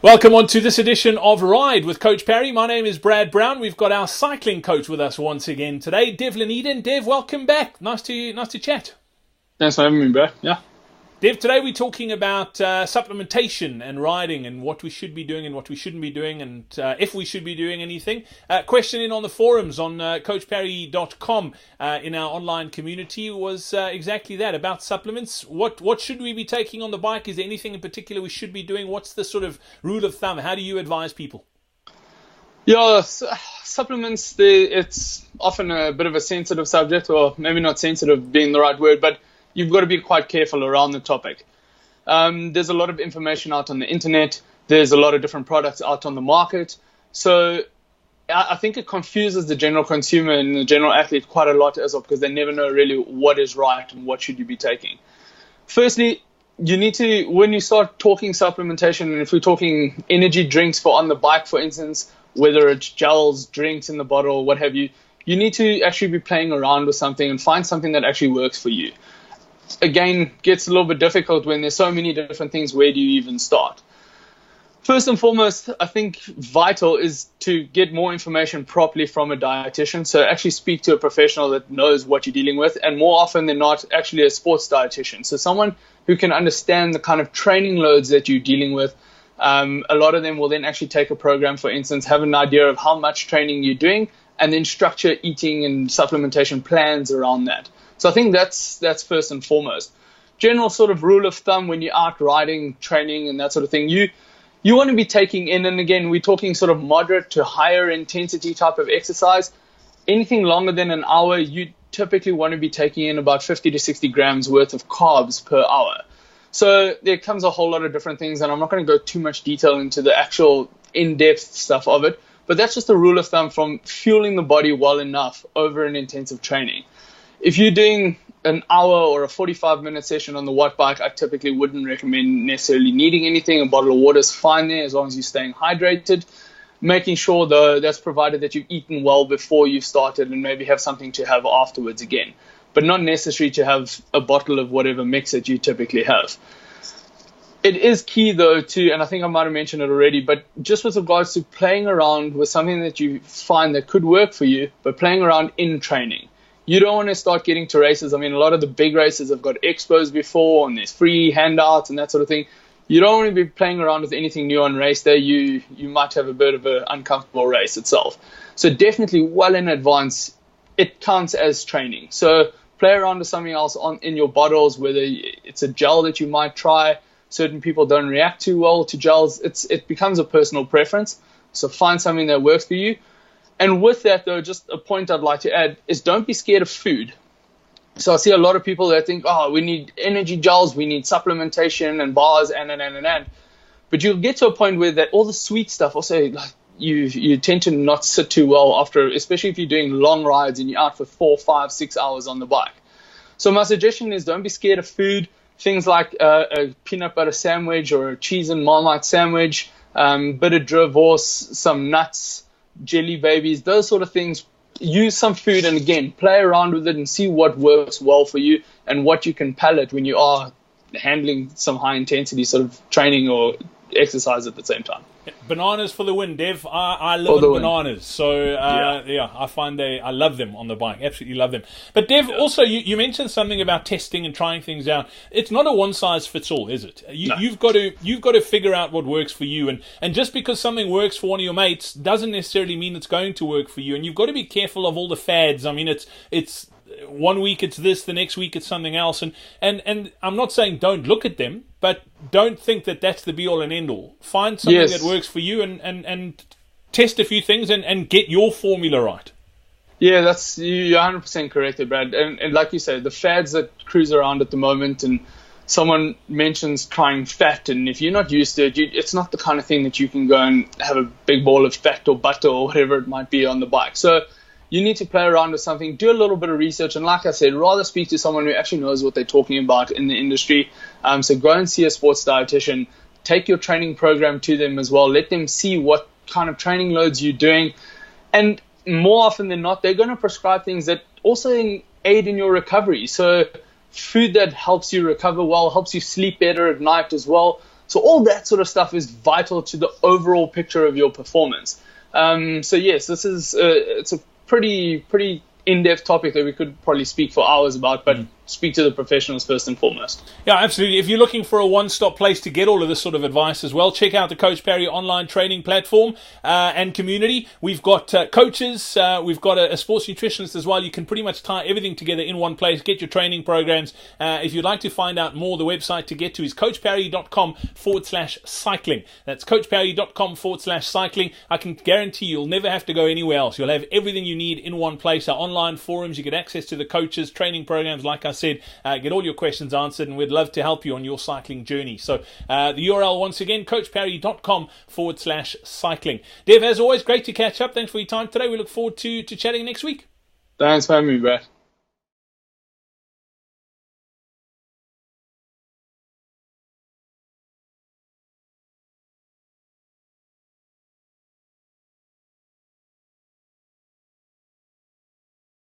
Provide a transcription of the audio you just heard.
Welcome on to this edition of Ride with Coach Parry. My name is Brad Brown. We've got our cycling coach with us once again today, Devlin Eden. Dev, welcome back. Nice to chat. Thanks for having me, Brad. Yeah. Dev, today we're talking about supplementation and riding and what we should be doing and what we shouldn't be doing and if we should be doing anything. Question in on the forums on coachparry.com in our online community was exactly that, about supplements. What should we be taking on the bike? Is there anything in particular we should be doing? What's the sort of rule of thumb? How do you advise people? Yeah, supplements, it's often a bit of a sensitive subject, or maybe not sensitive being the right word, but you've got to be quite careful around the topic. There's a lot of information out on the internet. There's a lot of different products out on the market. So I think it confuses the general consumer and the general athlete quite a lot as well, because they never know really what is right and what should you be taking. Firstly, you need to, when you start talking supplementation, and if we're talking energy drinks for on the bike, for instance, whether it's gels, drinks in the bottle, what have you, you need to actually be playing around with something and find something that actually works for you. Again, gets a little bit difficult when there's so many different things. Where do you even start? First and foremost, I think vital is to get more information properly from a dietitian. So actually speak to a professional that knows what you're dealing with, and more often than not, actually a sports dietitian. So someone who can understand the kind of training loads that you're dealing with. A lot of them will then actually take a program, for instance, have an idea of how much training you're doing, and then structure eating and supplementation plans around that. So I think that's first and foremost. General sort of rule of thumb when you're out riding, training, and that sort of thing, you want to be taking in, and again, we're talking sort of moderate to higher intensity type of exercise. Anything longer than an hour, you typically want to be taking in about 50 to 60 grams worth of carbs per hour. So there comes a whole lot of different things, and I'm not going to go too much detail into the actual in-depth stuff of it, but that's just a rule of thumb from fueling the body well enough over an intensive training. If you're doing an hour or a 45-minute session on the watt bike, I typically wouldn't recommend necessarily needing anything. A bottle of water is fine there as long as you're staying hydrated. Making sure, though, that's provided that you've eaten well before you started and maybe have something to have afterwards again. But not necessary to have a bottle of whatever mix that you typically have. It is key, though, to, and I think I might have mentioned it already, but just with regards to playing around with something that you find that could work for you, but playing around in training. You don't want to start getting to races. I mean, a lot of the big races have got expos before, and there's free handouts and that sort of thing. You don't want to be playing around with anything new on race day. You might have a bit of an uncomfortable race itself. So definitely well in advance, it counts as training. So play around with something else in your bottles, whether it's a gel that you might try. Certain people don't react too well to gels. It becomes a personal preference. So find something that works for you. And with that, though, just a point I'd like to add is don't be scared of food. So I see a lot of people that think, we need energy gels, we need supplementation and bars, and. But you'll get to a point where that all the sweet stuff also, like, you tend to not sit too well after, especially if you're doing long rides and you're out for 4, 5, 6 hours on the bike. So my suggestion is don't be scared of food. Things like a peanut butter sandwich or a cheese and Marmite sandwich, bit of Drivos, some nuts, jelly babies, those sort of things. Use some food and again play around with it and see what works well for you and what you can palate when you are handling some high intensity sort of training or exercise at the same time. Bananas for the win, Dev. I live on bananas, so yeah, I find I love them on the bike. Absolutely love them. But Dev, also you mentioned something about testing and trying things out. It's not a one size fits all, is it? No. You've got to figure out what works for you, and just because something works for one of your mates doesn't necessarily mean it's going to work for you. And you've got to be careful of all the fads. I mean, it's 1 week it's this, the next week it's something else, and I'm not saying don't look at them, but don't think that that's the be all and end all. Find something that works for you and test a few things and get your formula right. Yeah, you're 100% correct, Brad. And like you say, the fads that cruise around at the moment, and someone mentions trying fat, and if you're not used to it, it's not the kind of thing that you can go and have a big ball of fat or butter or whatever it might be on the bike. So you need to play around with something, do a little bit of research, and like I said, rather speak to someone who actually knows what they're talking about in the industry. So go and see a sports dietitian, take your training program to them as well, let them see what kind of training loads you're doing, and more often than not, they're going to prescribe things that also aid in your recovery. So food that helps you recover well, helps you sleep better at night as well. So all that sort of stuff is vital to the overall picture of your performance. So yes, this is it's a pretty in-depth topic that we could probably speak for hours about, but speak to the professionals first and foremost. Yeah, absolutely. If you're looking for a one-stop place to get all of this sort of advice as well, check out the Coach Parry online training platform and community. We've got coaches, we've got a sports nutritionist as well. You can pretty much tie everything together in one place, get your training programs. If you'd like to find out more, the website to get to is coachparry.com/cycling. That's coachparry.com/cycling. I can guarantee you'll never have to go anywhere else. You'll have everything you need in one place. Our online forums, you get access to the coaches, training programs, like I said, get all your questions answered, and we'd love to help you on your cycling journey. So the URL once again, coachparry.com/cycling. Dev, as always, great to catch up. Thanks for your time today. We look forward to chatting next week. Thanks for having me, Brad.